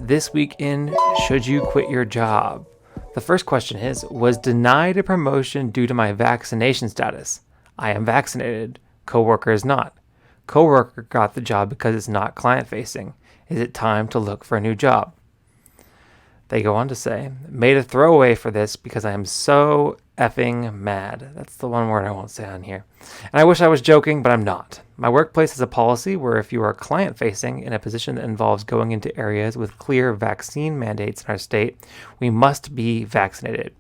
this week in Should You Quit Your Job? The first question is, was denied a promotion due to my vaccination status? I am vaccinated. Coworker is not. Coworker got the job because it's not client facing. Is it time to look for a new job? They go on to say, made a throwaway for this because I am so effing mad. That's the one word I won't say on here. And I wish I was joking, but I'm not. My workplace has a policy where if you are client facing in a position that involves going into areas with clear vaccine mandates in our state, we must be vaccinated.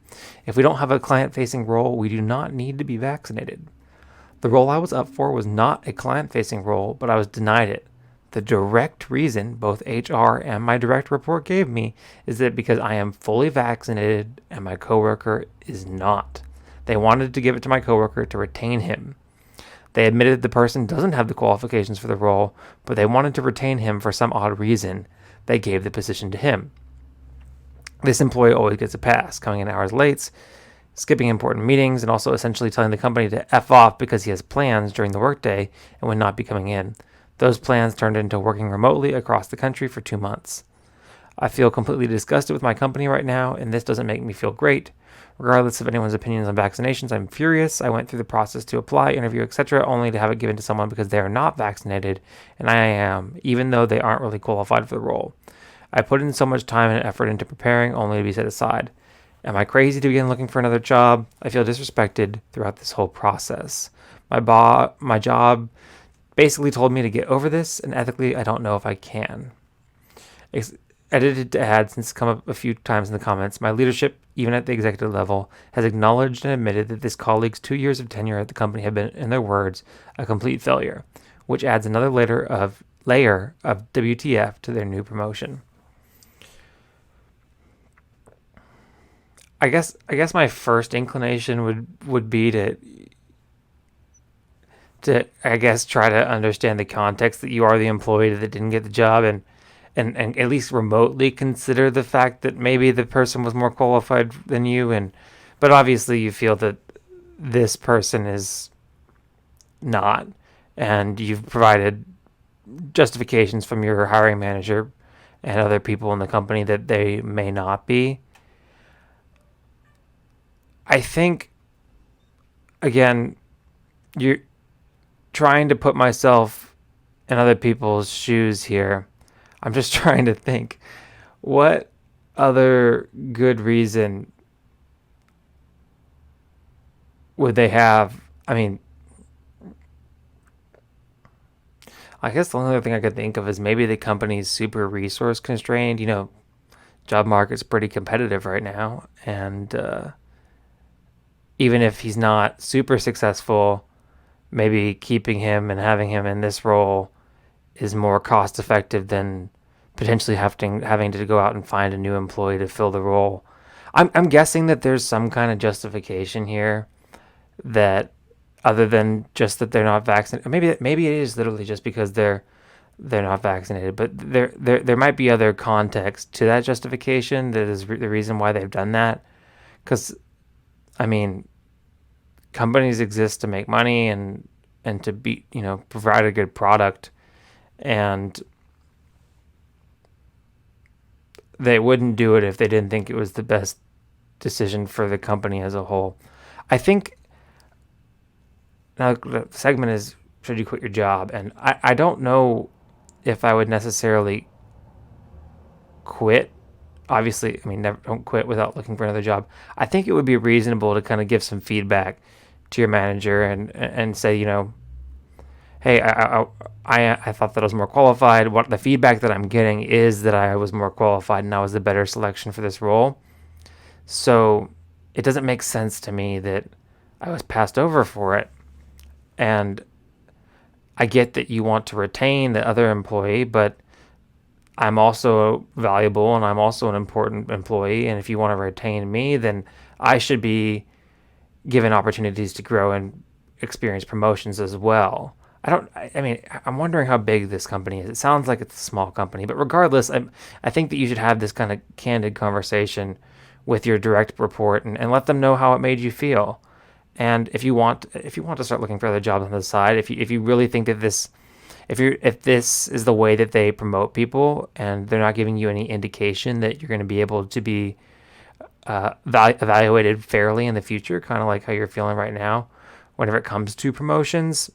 If we don't have a client facing role, we do not need to be vaccinated. The role I was up for was not a client facing role, but I was denied it. The direct reason both HR and my direct report gave me is that because I am fully vaccinated and my coworker is not. They wanted to give it to my coworker to retain him. They admitted the person doesn't have the qualifications for the role, but they wanted to retain him for some odd reason. They gave the position to him. This employee always gets a pass, coming in hours late, skipping important meetings, and also essentially telling the company to F off because he has plans during the workday and would not be coming in. Those plans turned into working remotely across the country for 2 months. I feel completely disgusted with my company right now, and this doesn't make me feel great. Regardless of anyone's opinions on vaccinations, I'm furious. I went through the process to apply, interview, etc., only to have it given to someone because they are not vaccinated, and I am, even though they aren't really qualified for the role. I put in so much time and effort into preparing, only to be set aside. Am I crazy to begin looking for another job? I feel disrespected throughout this whole process. My job basically told me to get over this, and ethically, I don't know if I can. Edited to add, since it's come up a few times in the comments, my leadership, even at the executive level, has acknowledged and admitted that this colleague's 2 years of tenure at the company have been, in their words, a complete failure, which adds another layer of WTF to their new promotion. I guess my first inclination would be to I guess try to understand the context that you are the employee that didn't get the job and at least remotely consider the fact that maybe the person was more qualified than you, but obviously you feel that this person is not, and you've provided justifications from your hiring manager and other people in the company that they may not be. I think, again, you're trying to put myself in other people's shoes here. I'm just trying to think, what other good reason would they have? I mean, I guess the only other thing I could think of is maybe the company's super resource constrained. Job market's pretty competitive right now, and even if he's not super successful, maybe keeping him and having him in this role is more cost effective than potentially having to go out and find a new employee to fill the role. I'm guessing that there's some kind of justification here, that other than just that they're not vaccinated. Maybe it is literally just because they're not vaccinated, but there might be other context to that justification that is the reason why they've done that. Because, I mean, companies exist to make money and to be, provide a good product, and they wouldn't do it if they didn't think it was the best decision for the company as a whole. I think now the segment is, should you quit your job? And I don't know if I would necessarily quit. Obviously, I mean, don't quit without looking for another job. I think it would be reasonable to kind of give some feedback to your manager and say, hey, I thought that I was more qualified. What the feedback that I'm getting is that I was more qualified and I was the better selection for this role. So it doesn't make sense to me that I was passed over for it. And I get that you want to retain the other employee, but I'm also valuable and I'm also an important employee. And if you want to retain me, then I should be given opportunities to grow and experience promotions as well. I'm wondering how big this company is. It sounds like it's a small company, but regardless, I think that you should have this kind of candid conversation with your direct report and let them know how it made you feel. And if you want to start looking for other jobs on the side, if you really think that this if this is the way that they promote people and they're not giving you any indication that you're going to be able to be evaluated fairly in the future, kind of like how you're feeling right now, whenever it comes to promotions,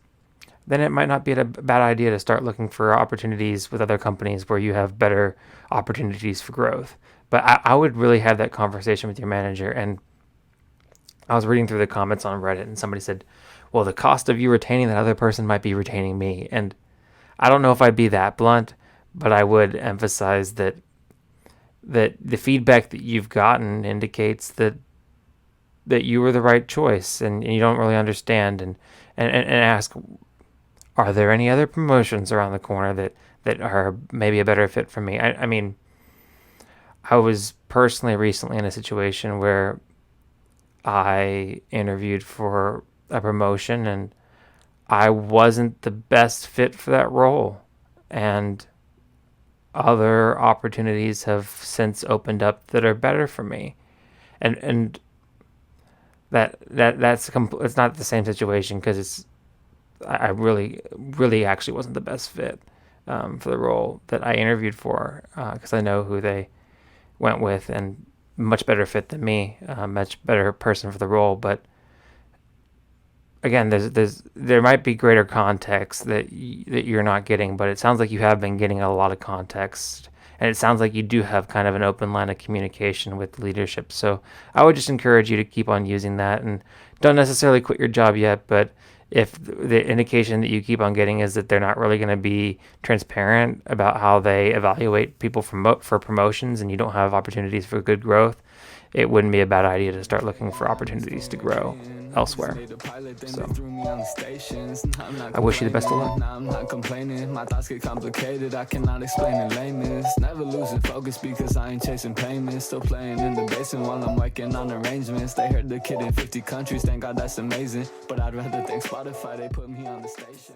then it might not be a bad idea to start looking for opportunities with other companies where you have better opportunities for growth. But I would really have that conversation with your manager. And I was reading through the comments on Reddit, and somebody said, well, the cost of you retaining that other person might be retaining me. And I don't know if I'd be that blunt, but I would emphasize that the feedback that you've gotten indicates that you were the right choice, and you don't really understand, and ask, are there any other promotions around the corner that are maybe a better fit for me? I mean, I was personally recently in a situation where I interviewed for a promotion and I wasn't the best fit for that role. And other opportunities have since opened up that are better for me. And it's not the same situation, because I really actually wasn't the best fit for the role that I interviewed for, because I know who they went with, and much better fit than me, much better person for the role. But again, there might be greater context that you're not getting, but it sounds like you have been getting a lot of context, and it sounds like you do have kind of an open line of communication with leadership. So I would just encourage you to keep on using that, and don't necessarily quit your job yet, but if the indication that you keep on getting is that they're not really going to be transparent about how they evaluate people for promotions, and you don't have opportunities for good growth, it wouldn't be a bad idea to start looking for opportunities to grow elsewhere. So I wish you the best of luck. I'm not complaining, my thoughts get complicated, I cannot explain in layman's. Never losing focus because I ain't chasing payments. Still playing in the basement while I'm working on arrangements. They heard the kid in 50 countries, thank God that's amazing. But I'd rather thank Spotify, they put me on the station.